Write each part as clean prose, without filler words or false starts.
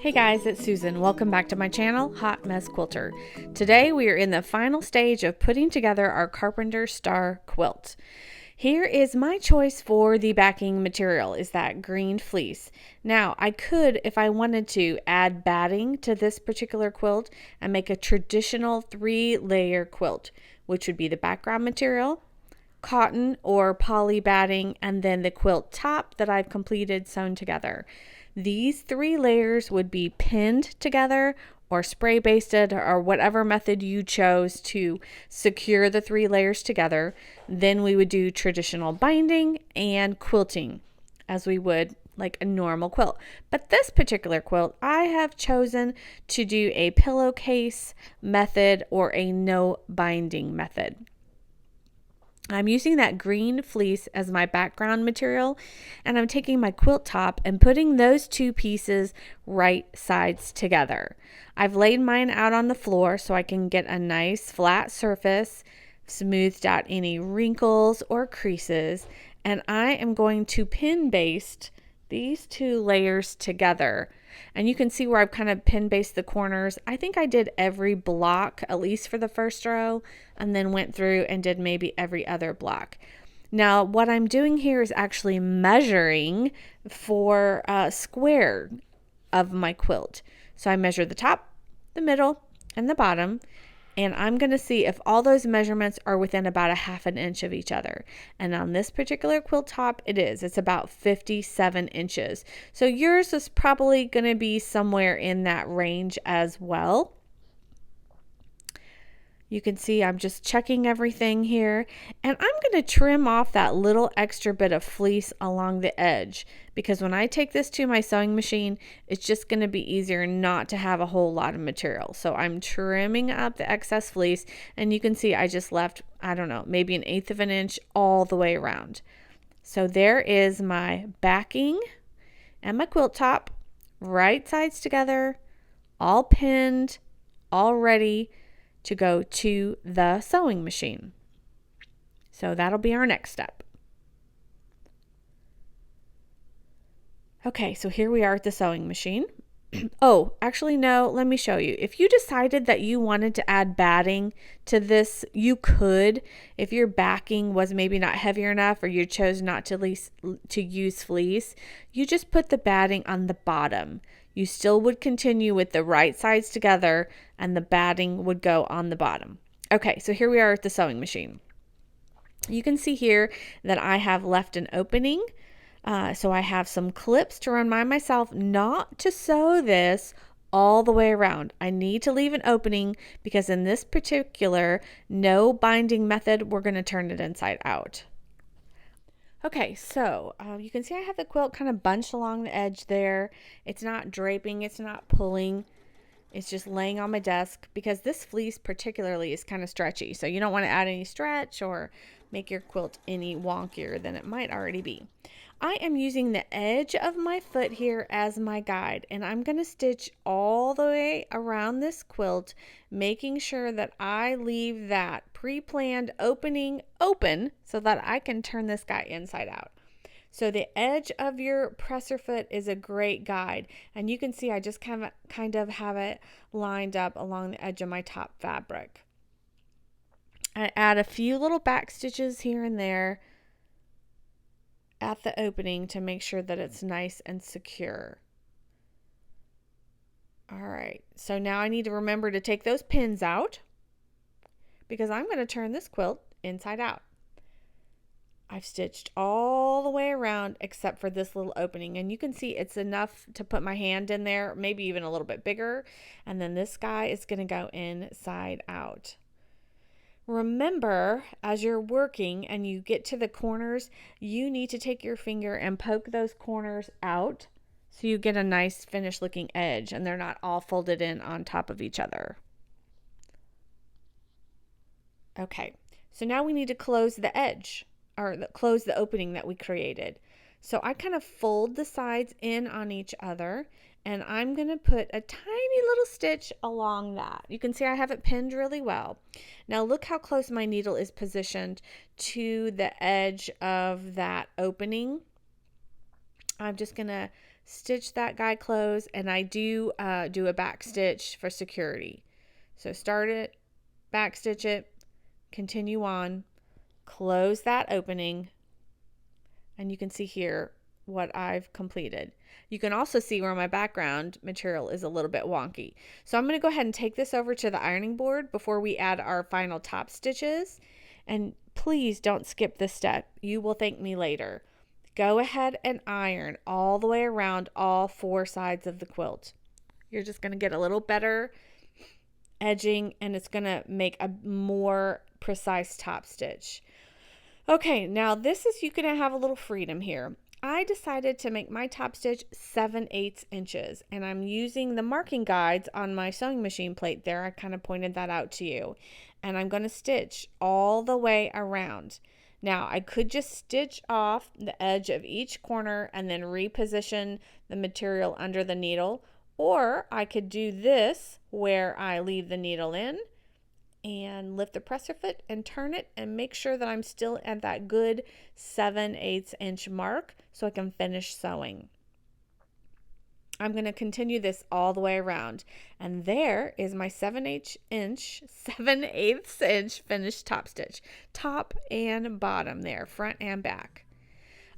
Hey guys, it's Susan. Welcome back to my channel, Hot Mess Quilter. Today we are in the final stage of putting together our Carpenter Star quilt. Here is my choice for the backing material, is that green fleece. Now, I could, if I wanted to, add batting to this particular quilt and make a traditional 3-layer quilt, which would be the background material, cotton or poly batting, and then the quilt top that I've completed sewn together. These 3 layers would be pinned together or spray basted or whatever method you chose to secure the 3 layers together. Then we would do traditional binding and quilting as we would like a normal quilt. But this particular quilt, I have chosen to do a pillowcase method or a no binding method. I'm using that green fleece as my background material, and I'm taking my quilt top and putting those 2 pieces right sides together. I've laid mine out on the floor so I can get a nice flat surface, smoothed out any wrinkles or creases, and I am going to pin baste these 2 layers together. And you can see where I've kind of pin based the corners. I think I did every block, at least for the first row, and then went through and did maybe every other block. Now, what I'm doing here is actually measuring for a square of my quilt. So I measure the top, the middle, and the bottom. And I'm going to see if all those measurements are within about 1/2 inch of each other. And on this particular quilt top, it is. It's about 57 inches. So yours is probably going to be somewhere in that range as well. You can see I'm just checking everything here, and I'm going to trim off that little extra bit of fleece along the edge, because when I take this to my sewing machine, it's just going to be easier not to have a whole lot of material. So I'm trimming up the excess fleece, and you can see I just left, I don't know, maybe 1/8 of an inch all the way around. So there is my backing and my quilt top, right sides together, all pinned, all ready to go to the sewing machine. So that'll be our next step. Okay, so here we are at the sewing machine. Oh, actually no, let me show you. If you decided that you wanted to add batting to this, you could. If your backing was maybe not heavier enough, or you chose not to use fleece, you just put the batting on the bottom. You still would continue with the right sides together, and the batting would go on the bottom. Okay, so here we are at the sewing machine. You can see here that I have left an opening. So I have some clips to remind myself not to sew this all the way around. I need to leave an opening because in this particular no binding method, we're going to turn it inside out. Okay, so you can see I have the quilt kind of bunched along the edge there. It's not draping, it's not pulling. It's just laying on my desk because this fleece particularly is kind of stretchy. So you don't want to add any stretch or make your quilt any wonkier than it might already be. I am using the edge of my foot here as my guide, and I'm going to stitch all the way around this quilt, making sure that I leave that pre-planned opening open so that I can turn this guy inside out. So the edge of your presser foot is a great guide, and you can see I just kind of have it lined up along the edge of my top fabric. I add a few little back stitches here and there at the opening to make sure that it's nice and secure. All right, so now I need to remember to take those pins out because I'm going to turn this quilt inside out. I've stitched all the way around except for this little opening, and you can see it's enough to put my hand in there, maybe even a little bit bigger, and then this guy is going to go inside out. Remember, as you're working and you get to the corners, you need to take your finger and poke those corners out so you get a nice finished looking edge and they're not all folded in on top of each other. Okay, so now we need to close the edge, or close the opening that we created. So I kind of fold the sides in on each other, and I'm going to put a tiny little stitch along that. You can see I have it pinned really well. Now look how close my needle is positioned to the edge of that opening. I'm just going to stitch that guy close, and I do a back stitch for security. So start it, back stitch it, continue on, close that opening, and you can see here what I've completed. You can also see where my background material is a little bit wonky. So I'm going to go ahead and take this over to the ironing board before we add our final top stitches. And please don't skip this step. You will thank me later. Go ahead and iron all the way around all 4 sides of the quilt. You're just going to get a little better edging, and it's going to make a more precise top stitch. Okay, now this is, you can have a little freedom here. I decided to make my top stitch 7/8 inches, and I'm using the marking guides on my sewing machine plate there. I kind of pointed that out to you. And I'm going to stitch all the way around. Now, I could just stitch off the edge of each corner and then reposition the material under the needle, or I could do this where I leave the needle in and lift the presser foot and turn it and make sure that I'm still at that good 7/8 inch mark so I can finish sewing. I'm going to continue this all the way around, and there is my 7/8 inch finished top stitch, top and bottom there, front and back.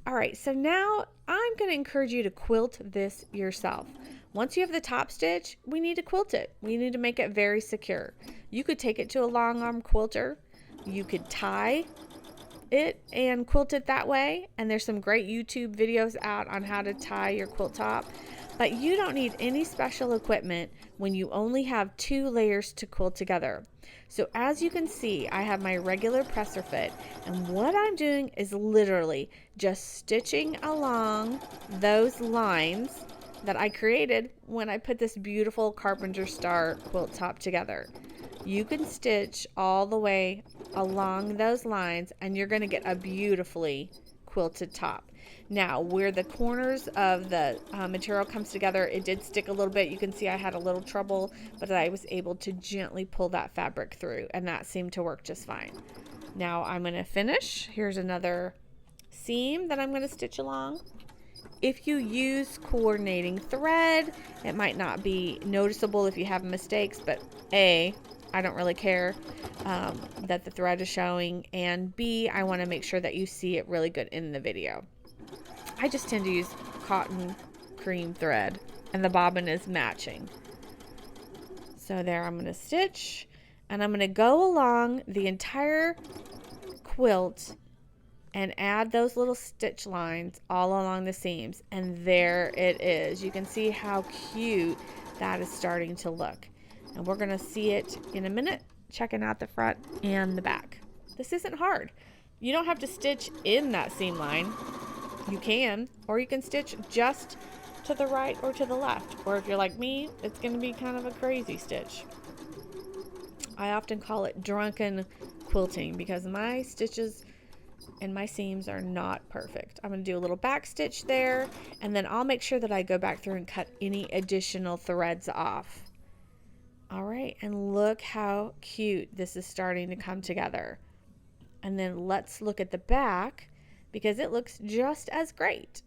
All right, so now I'm going to encourage you to quilt this yourself. Once you have the top stitch, we need to quilt it. We need to make it very secure. You could take it to a long arm quilter. You could tie it and quilt it that way. And there's some great YouTube videos out on how to tie your quilt top. But you don't need any special equipment when you only have 2 layers to quilt together. So as you can see, I have my regular presser foot, and what I'm doing is literally just stitching along those lines that I created when I put this beautiful Carpenter Star quilt top together. You can stitch all the way along those lines, and you're going to get a beautifully quilted top. Now, where the corners of the material comes together, it did stick a little bit. You can see I had a little trouble, but I was able to gently pull that fabric through, and that seemed to work just fine. Now I'm going to finish. Here's another seam that I'm going to stitch along. If you use coordinating thread, it might not be noticeable if you have mistakes, but A, I don't really care that the thread is showing, and B, I want to make sure that you see it really good in the video. I just tend to use cotton cream thread, and the bobbin is matching. So there, I'm going to stitch, and I'm going to go along the entire quilt and add those little stitch lines all along the seams, and there it is. You can see how cute that is starting to look, and we're going to see it in a minute, checking out the front and the back. This isn't hard. You don't have to stitch in that seam line. You can, or you can stitch just to the right or to the left, or if you're like me, it's going to be kind of a crazy stitch. I often call it drunken quilting because my stitches and my seams are not perfect. I'm going to do a little back stitch there, and then I'll make sure that I go back through and cut any additional threads off. All right, and look how cute this is starting to come together. And then let's look at the back because it looks just as great.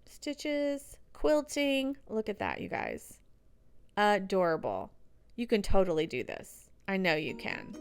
Stitches, quilting, look at that, you guys. Adorable. You can totally do this. I know you can.